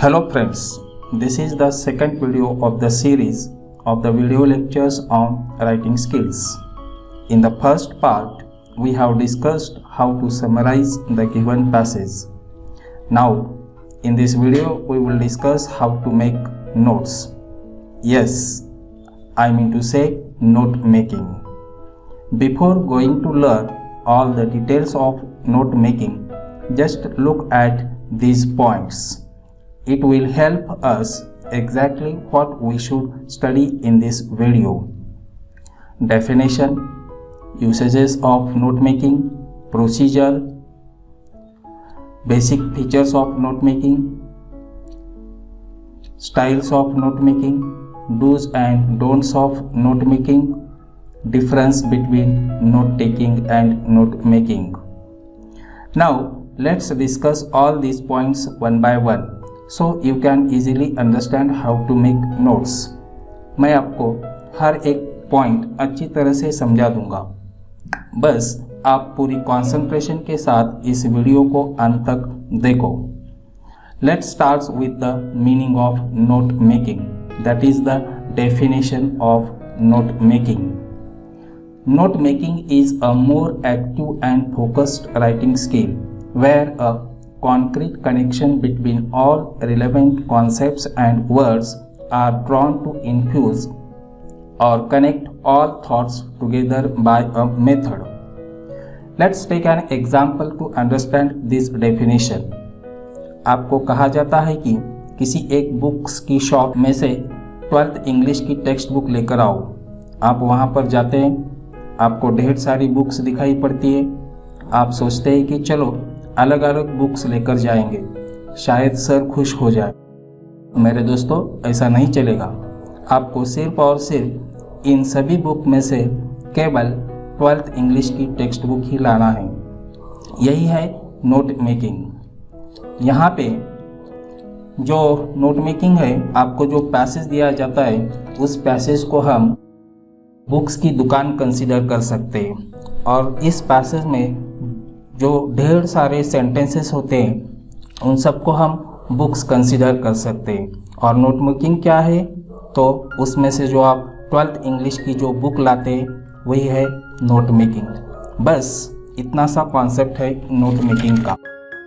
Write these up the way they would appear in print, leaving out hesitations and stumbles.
Hello friends, this is the second video of the series of the video lectures on writing skills. In the first part, we have discussed how to summarize the given passage. Now, in this video, we will discuss how to make notes. Yes, I mean to say note making. Before going to learn all the details of note making, just look at these points. It will help us exactly what we should study in this video. Definition, usages of note making, procedure, basic features of note making, styles of note making, do's and don'ts of note making, difference between note taking and note making. Now let's discuss all these points one by one, so you can easily understand how to make notes. मैं आपको हर एक point अच्छी तरह से समझा दूंगा, बस आप पूरी कंसंट्रेशन के साथ इस वीडियो को अंत तक देखो. Let's start with the meaning of note making, that is the definition of note making. Note making is a more active and focused writing skill where a concrete connection between all relevant concepts and words are drawn to infuse or connect all thoughts together by a method. Let's take an example to understand this definition. आपको कहा जाता है कि किसी एक books की shop में से 12th इंग्लिश की टेक्स्ट बुक लेकर आओ. आप वहाँ पर जाते हैं, आपको ढेर सारी बुक्स दिखाई पड़ती है. आप सोचते हैं कि चलो अलग अलग बुक्स लेकर जाएंगे, शायद सर खुश हो जाए. मेरे दोस्तों, ऐसा नहीं चलेगा. आपको सिर्फ और सिर्फ इन सभी बुक में से केवल 12th इंग्लिश की टेक्स्ट बुक ही लाना है. यही है नोट मेकिंग. यहाँ पे जो नोट मेकिंग है, आपको जो पैसेज दिया जाता है उस पैसेज को हम बुक्स की दुकान कंसीडर कर सकते हैं, और इस पैसेज में जो ढेर सारे सेंटेंसेस होते हैं उन सबको हम बुक्स कंसीडर कर सकते हैं. और नोट मेकिंग क्या है, तो उसमें से जो आप 12th इंग्लिश की जो बुक लाते हैं वही है नोट मेकिंग. बस इतना सा कॉन्सेप्ट है नोट मेकिंग का.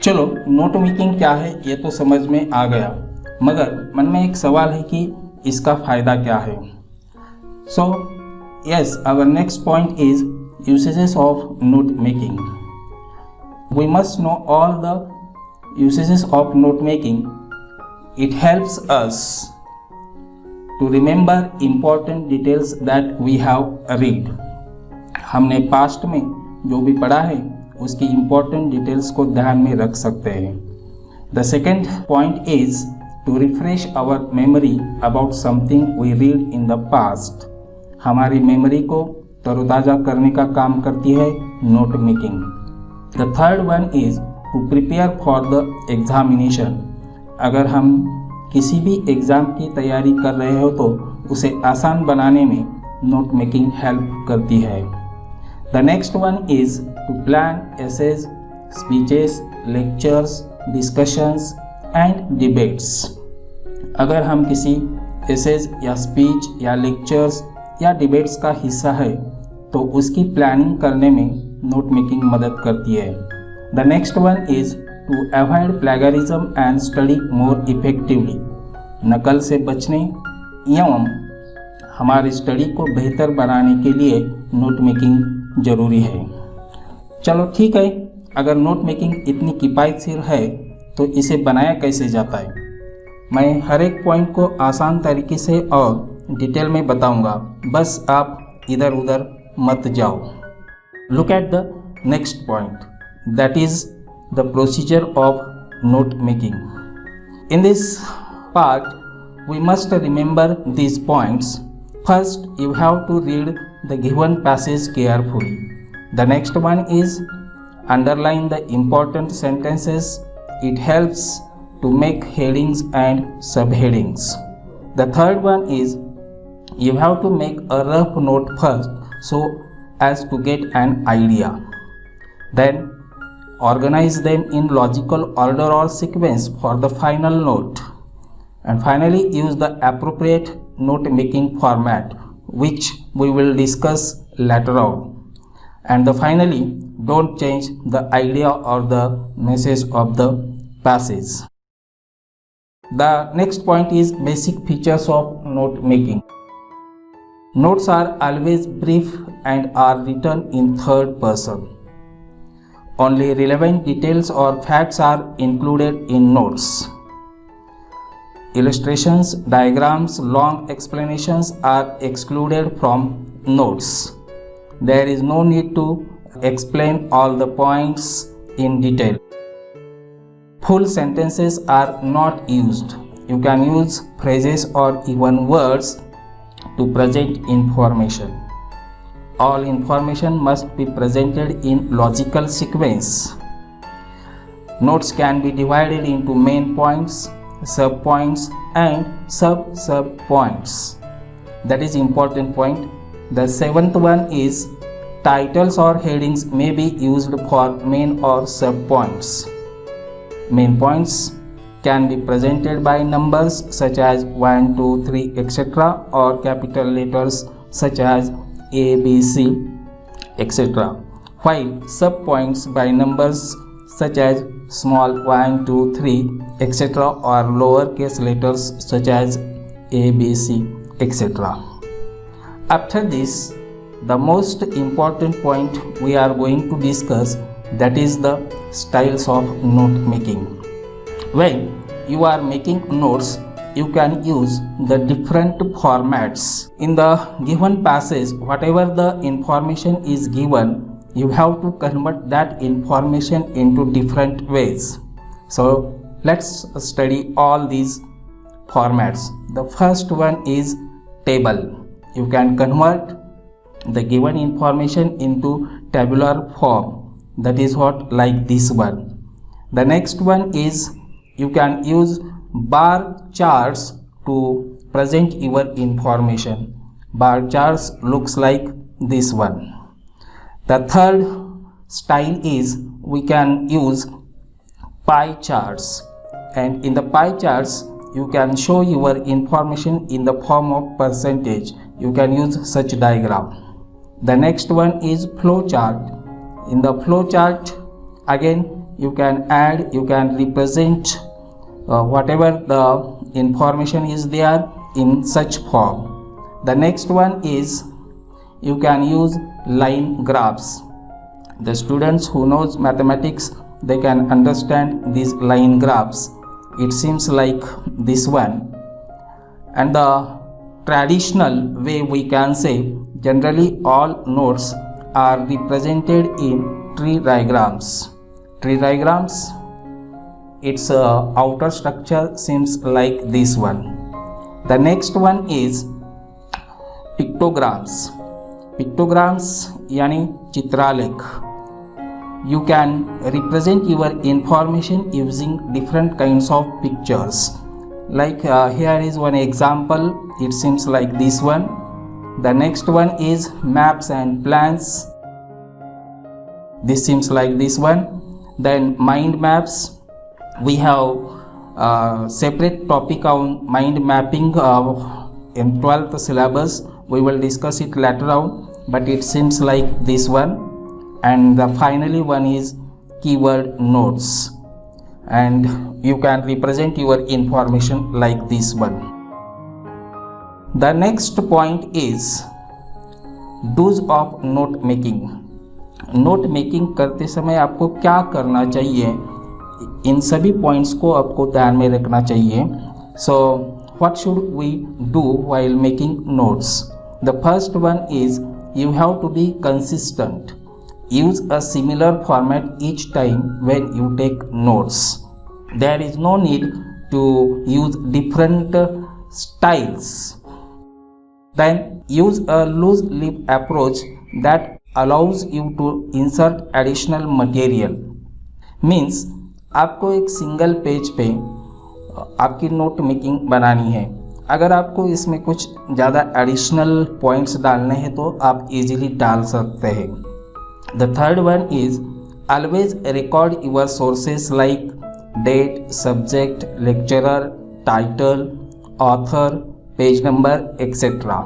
चलो, नोट मेकिंग क्या है ये तो समझ में आ गया, मगर मन में एक सवाल है कि इसका फ़ायदा क्या है. So yes, our next point is usages of note making. We must know all the usages of note making. It helps us to remember important details that we have read. हमने पास्ट में जो भी पढ़ा है उसकी important details को ध्यान में रख सकते हैं. The second point is to refresh our memory about something we read in the past. हमारी मेमोरी को तरोताज़ा करने का काम करती है note making. The third one is to prepare for the examination. अगर हम किसी भी एग्ज़ाम की तैयारी कर रहे हो तो उसे आसान बनाने में नोट मेकिंग हेल्प करती है. The next one is to plan essays, speeches, lectures, discussions and debates. अगर हम किसी एसेज या स्पीच या लेक्चर्स या डिबेट्स का हिस्सा है तो उसकी प्लानिंग करने में नोट मेकिंग मदद करती है. The next one is to avoid plagiarism and study more effectively. नकल से बचने एवं हमारी स्टडी को बेहतर बनाने के लिए नोट मेकिंग ज़रूरी है. चलो ठीक है, अगर नोट मेकिंग इतनी किफ़ायतशीर है तो इसे बनाया कैसे जाता है. मैं हर एक पॉइंट को आसान तरीके से और डिटेल में बताऊंगा, बस आप इधर उधर मत जाओ. Look at the next point, that is the procedure of note making. In this part we must remember these points. First, you have to read the given passage carefully. The next one is underline the important sentences. It helps to make headings and subheadings. The third one is you have to make a rough note first so as to get an idea. Then organize them in logical order or sequence for the final note. And finally, use the appropriate note making format, which we will discuss later on. And finally, don't change the idea or the message of the passage. The next point is basic features of note making. Notes are always brief and are written in third person. Only relevant details or facts are included in notes. Illustrations, diagrams, long explanations are excluded from notes. There is no need to explain all the points in detail. Full sentences are not used. You can use phrases or even words to present information. All information must be presented in logical sequence. Notes can be divided into main points, sub-points and sub-points. That is important point. The seventh one is titles or headings may be used for main or sub-points. Main points can be presented by numbers such as 1, 2, 3, etc. or capital letters such as A, B, C, etc. While sub-points by numbers such as small 1, 2, 3, etc. or lowercase letters such as A, B, C, etc. After this, the most important point we are going to discuss, that is the styles of note making. When you are making notes, you can use the different formats. In the given passage, whatever the information is given, you have to convert that information into different ways. So let's study all these formats. The first one is table. You can convert the given information into tabular form. That is what, like this one. The next one is you can use bar charts to present your information. Bar charts looks like this one. The third style is we can use pie charts, and in the pie charts you can show your information in the form of percentage. You can use such diagram. The next one is flow chart. In the flow chart, again you can add, you can represent whatever the information is there in such form. The next one is you can use line graphs. The students who knows mathematics, they can understand these line graphs. It seems like this one. And the traditional way we can say, generally all notes are represented in tree diagrams. Tree diagrams, its outer structure seems like this one. The next one is pictograms. Pictograms yani chitralekh. You can represent your information using different kinds of pictures. Like here is one example. It seems like this one. The next one is maps and plans. This seems like this one. Then mind maps. We have separate topic on mind mapping in 12th syllabus. We will discuss it later on, but it seems like this one. And the finally one is keyword notes, and you can represent your information like this one. The next point is do's of note making. Note making करते समय आपको क्या करना चाहिए, इन सभी points को आपको ध्यान में रखना चाहिए. So what should we do while making notes? The first one is you have to be consistent. Use a similar format each time when you take notes. There is no need to use different styles. Then use a loose leaf approach that allows you to insert additional material. Means आपको एक single page पे आपकी note making बनानी है. अगर आपको इसमें कुछ ज़्यादा एडिशनल पॉइंट्स डालने हैं तो आप इजीली डाल सकते हैं. The third one is always record your sources like date, subject, lecturer, title, author, page number, etc.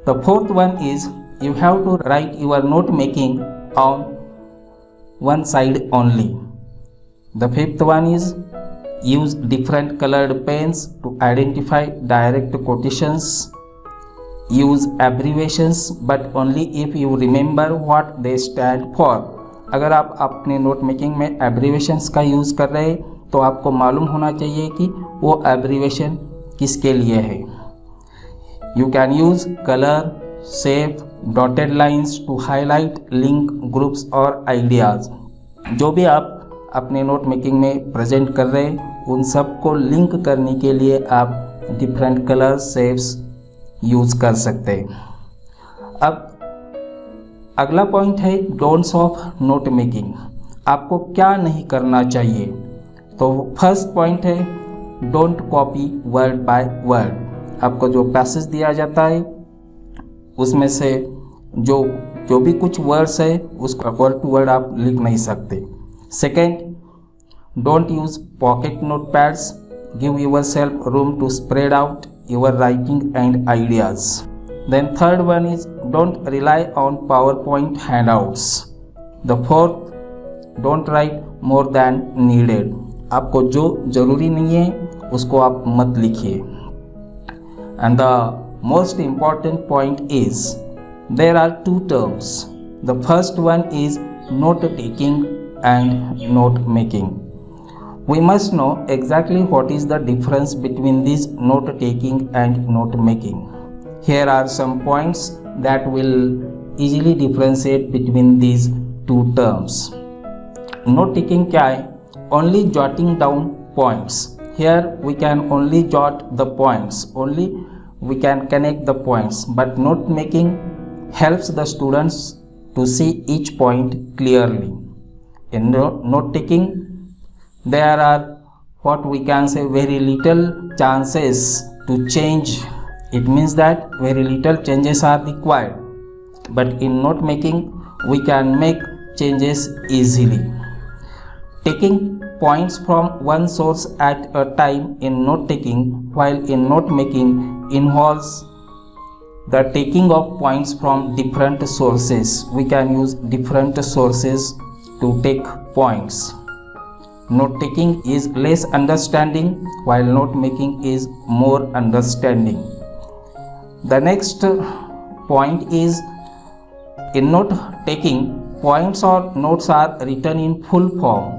The fourth one is you have to write your note making on one side only. The fifth one is use different colored pens to identify direct quotations. Use abbreviations but only if you remember what they stand for. अगर आप अपने note making में abbreviations का use कर रहे हैं तो आपको मालूम होना चाहिए कि वो एब्रीवेशन किसके लिए है. You can use colour, shape, dotted lines to highlight link groups और आइडियाज़. जो भी आप अपने नोट मेकिंग में प्रेजेंट कर रहे हैं उन सब को लिंक करने के लिए आप डिफरेंट कलर, शेप्स यूज़ कर सकते हैं. अब अगला पॉइंट है डोंट्स ऑफ नोट मेकिंग. आपको क्या नहीं करना चाहिए. तो फर्स्ट पॉइंट है don't copy word by word. आपको जो पैसेज दिया जाता है उसमें से जो भी कुछ वर्ड्स है उसको वर्ड टू वर्ड आप लिख नहीं सकते. Second, don't use pocket note pads. Give yourself room to spread out your writing and ideas. Then third one is don't rely on PowerPoint handouts. The fourth, don't write more than needed. आपको जो ज़रूरी नहीं है उसको आप मत लिखिए. And the most important point is there are two terms. The first one is note taking and note making. We must know exactly what is the difference between this note taking and note making. Here are some points that will easily differentiate between these two terms. Note taking क्या है? Only jotting down points. Here we can only jot the points, only we can connect the points. But note making helps the students to see each point clearly. In note taking there are what we can say very little chances to change. It means that very little changes are required. But in note making we can make changes easily. Taking points from one source at a time in note taking, while in note making involves the taking of points from different sources. We can use different sources to take points. Note taking is less understanding while note making is more understanding. The next point is in note taking points or notes are written in full form,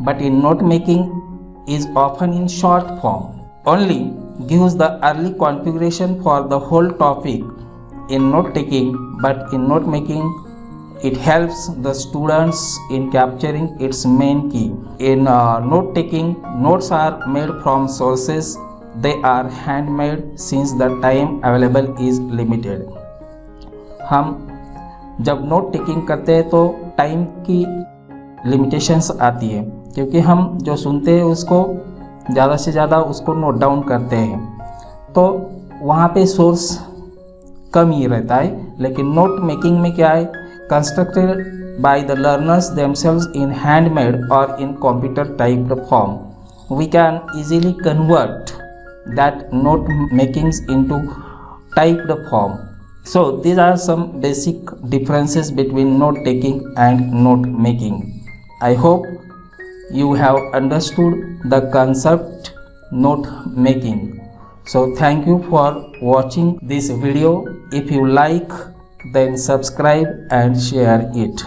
but in note making is often in short form. Only gives the early configuration for the whole topic in note taking, but in note making it helps the students in capturing its main key. In note taking, notes are made from sources. They are handmade since the time available is limited. हम जब note taking करते हैं तो time की limitations आती है क्योंकि हम जो सुनते हैं उसको ज़्यादा से ज़्यादा उसको नोट डाउन करते हैं तो वहाँ पे सोर्स कम ही रहता है. लेकिन नोट मेकिंग में क्या है, constructed by the learners themselves in handmade or in computer typed form. We can easily convert that note makings into typed form. So these are some basic differences between note taking and note making. I hope you have understood the concept note making. So thank you for watching this video. If you like, then subscribe and share it.